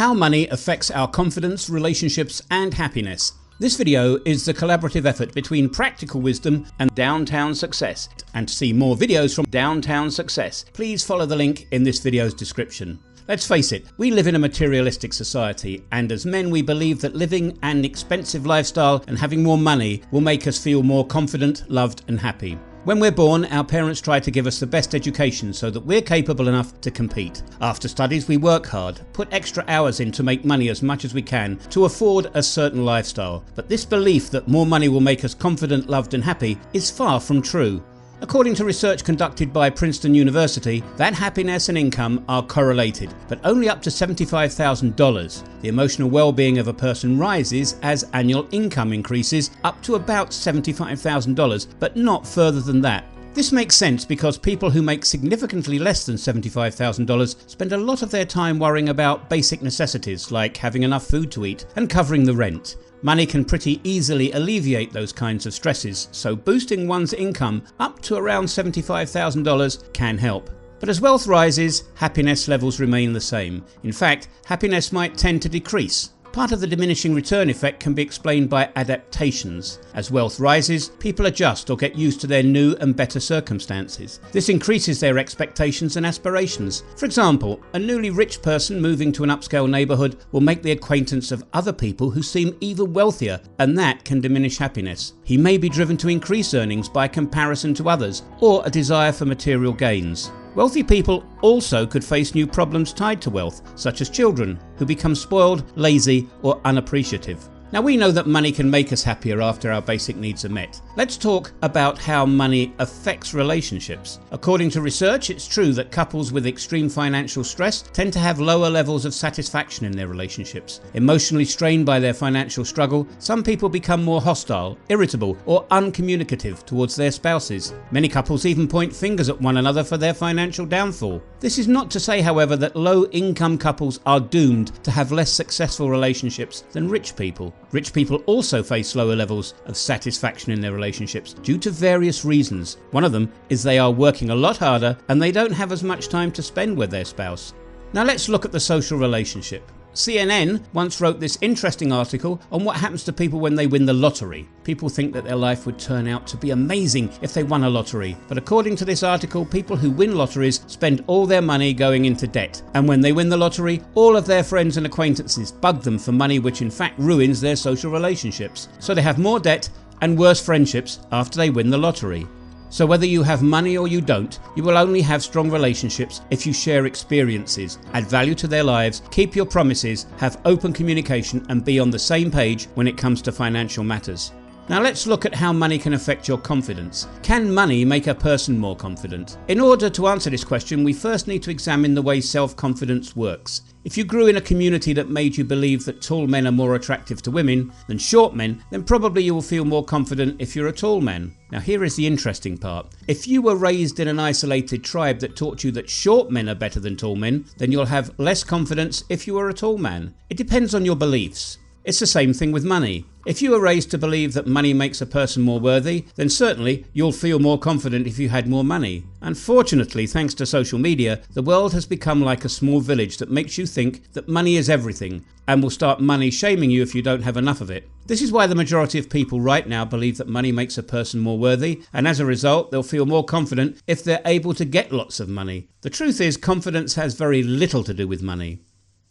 How money affects our confidence, relationships and happiness. This video is the collaborative effort between Practical Wisdom and Downtown Success. And to see more videos from Downtown Success, please follow the link in this video's description. Let's face it, we live in a materialistic society, and as men we believe that living an expensive lifestyle and having more money will make us feel more confident, loved and happy. When we're born, our parents try to give us the best education so that we're capable enough to compete. After studies we work hard, put extra hours in to make money as much as we can to afford a certain lifestyle. But this belief that more money will make us confident, loved and happy is far from true. According to research conducted by Princeton University, that happiness and income are correlated, but only up to $75,000. The emotional well-being of a person rises as annual income increases up to about $75,000, but not further than that. This makes sense because people who make significantly less than $75,000 spend a lot of their time worrying about basic necessities like having enough food to eat and covering the rent. Money can pretty easily alleviate those kinds of stresses, so boosting one's income up to around $75,000 can help. But as wealth rises, happiness levels remain the same. In fact, happiness might tend to decrease. Part of the diminishing return effect can be explained by adaptations. As wealth rises, people adjust or get used to their new and better circumstances. This increases their expectations and aspirations. For example, a newly rich person moving to an upscale neighbourhood will make the acquaintance of other people who seem even wealthier, and that can diminish happiness. He may be driven to increase earnings by comparison to others, or a desire for material gains. Wealthy people also could face new problems tied to wealth, such as children who become spoiled, lazy or unappreciative. Now we know that money can make us happier after our basic needs are met. Let's talk about how money affects relationships. According to research, it's true that couples with extreme financial stress tend to have lower levels of satisfaction in their relationships. Emotionally strained by their financial struggle, some people become more hostile, irritable or uncommunicative towards their spouses. Many couples even point fingers at one another for their financial downfall. This is not to say, however, that low-income couples are doomed to have less successful relationships than rich people. Rich people also face lower levels of satisfaction in their relationships due to various reasons. One of them is they are working a lot harder and they don't have as much time to spend with their spouse. Now let's look at the social relationship. CNN once wrote this interesting article on what happens to people when they win the lottery. People think that their life would turn out to be amazing if they won a lottery, but according to this article, people who win lotteries spend all their money going into debt, and when they win the lottery, all of their friends and acquaintances bug them for money, which in fact ruins their social relationships. So they have more debt and worse friendships after they win the lottery. So whether you have money or you don't, you will only have strong relationships if you share experiences, add value to their lives, keep your promises, have open communication and be on the same page when it comes to financial matters. Now let's look at how money can affect your confidence. Can money make a person more confident? In order to answer this question, we first need to examine the way self-confidence works. If you grew in a community that made you believe that tall men are more attractive to women than short men, then probably you will feel more confident if you're a tall man. Now here is the interesting part. If you were raised in an isolated tribe that taught you that short men are better than tall men, then you'll have less confidence if you are a tall man. It depends on your beliefs. It's the same thing with money. If you were raised to believe that money makes a person more worthy, then certainly you'll feel more confident if you had more money. Unfortunately, thanks to social media, the world has become like a small village that makes you think that money is everything and will start money shaming you if you don't have enough of it. This is why the majority of people right now believe that money makes a person more worthy, and as a result they'll feel more confident if they're able to get lots of money. The truth is, confidence has very little to do with money.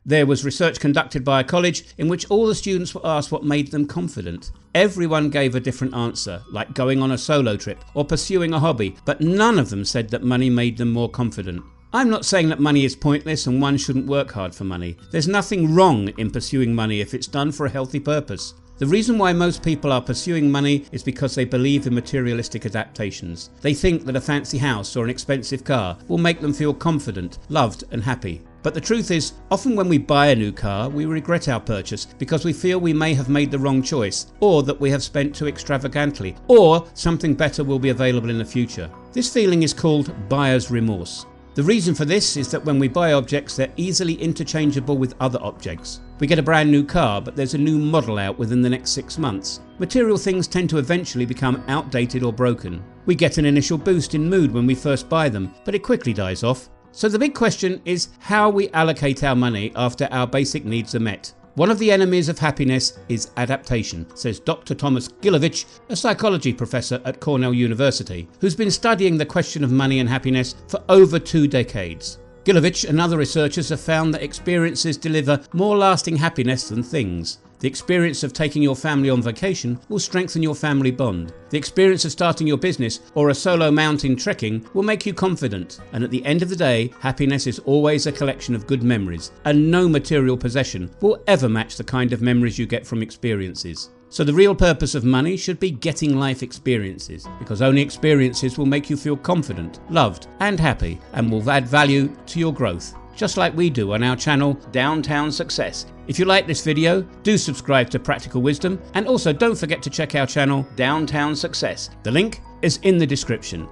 There was research conducted by a college in which all the students were asked what made them confident. Everyone gave a different answer, like going on a solo trip or pursuing a hobby, but none of them said that money made them more confident. I'm not saying that money is pointless and one shouldn't work hard for money. There's nothing wrong in pursuing money if it's done for a healthy purpose. The reason why most people are pursuing money is because they believe in materialistic adaptations. They think that a fancy house or an expensive car will make them feel confident, loved and happy. But the truth is, often when we buy a new car, we regret our purchase because we feel we may have made the wrong choice, or that we have spent too extravagantly, or something better will be available in the future. This feeling is called buyer's remorse. The reason for this is that when we buy objects, they're easily interchangeable with other objects. We get a brand new car, but there's a new model out within the next 6 months. Material things tend to eventually become outdated or broken. We get an initial boost in mood when we first buy them, but it quickly dies off. So the big question is how we allocate our money after our basic needs are met. One of the enemies of happiness is adaptation, says Dr. Thomas Gilovich, a psychology professor at Cornell University, who's been studying the question of money and happiness for over 2 decades. Gilovich and other researchers have found that experiences deliver more lasting happiness than things. The experience of taking your family on vacation will strengthen your family bond. The experience of starting your business or a solo mountain trekking will make you confident. And at the end of the day, happiness is always a collection of good memories, and no material possession will ever match the kind of memories you get from experiences. So the real purpose of money should be getting life experiences, because only experiences will make you feel confident, loved and happy, and will add value to your growth, just like we do on our channel Downtown Success. If you like this video, do subscribe to Practical Wisdom, and also don't forget to check our channel Downtown Success. The link is in the description.